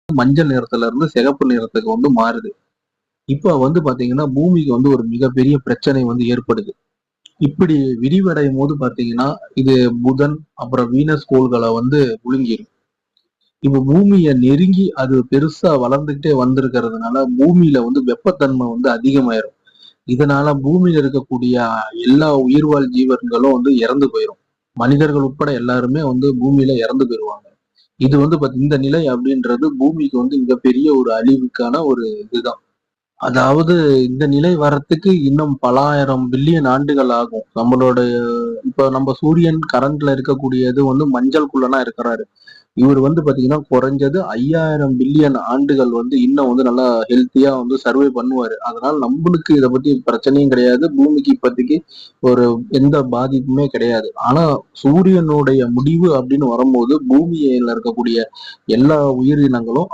மஞ்சள் நிறத்துல இருந்து சிகப்பு நிறத்துக்கு வந்து மாறுது. இப்ப வந்து பாத்தீங்கன்னா பூமிக்கு வந்து ஒரு மிகப்பெரிய பிரச்சனை வந்து ஏற்படுது. இப்படி விரிவடையும் போது பாத்தீங்கன்னா இது புதன் அப்புறம் வீனஸ் கோள்களை வந்து விழுங்கிரும். இப்ப பூமியை நெருங்கி அது பெருசா வளர்ந்துகிட்டே வந்திருக்கிறதுனால பூமியில வந்து வெப்பத்தன்மை வந்து அதிகமாயிரும். இதனால பூமியில இருக்கக்கூடிய எல்லா உயிர்வாழ் ஜீவன்களும் வந்து இறந்து போயிரும். மனிதர்கள் உட்பட எல்லாருமே வந்து பூமியில இறந்து போயிருவாங்க. இது வந்து இந்த நிலை அப்படின்றது பூமிக்கு வந்து மிகப்பெரிய ஒரு அழிவுக்கான ஒரு இதுதான். அதாவது இந்த நிலை வர்றதுக்கு இன்னும் பல ஆயிரம் பில்லியன் ஆண்டுகள் ஆகும். நம்மளோட இப்ப நம்ம சூரியன் கரண்ட்ல இருக்கக்கூடியது வந்து மஞ்சள் குள்ளனா இருக்கிறாரு. இவர் வந்து பாத்தீங்கன்னா குறைஞ்சது 5000 பில்லியன் ஆண்டுகள் வந்து இன்னும் வந்து நல்லா ஹெல்த்தியா வந்து சர்வே பண்ணுவாரு. அதனால நம்மளுக்கு இதை பத்தி பிரச்சனையும் கிடையாது. பூமிக்கு இப்போதைக்கு ஒரு எந்த பாதிப்புமே கிடையாது. ஆனா சூரியனுடைய முடிவு அப்படின்னு வரும்போது பூமியில இருக்கக்கூடிய எல்லா உயிரினங்களும்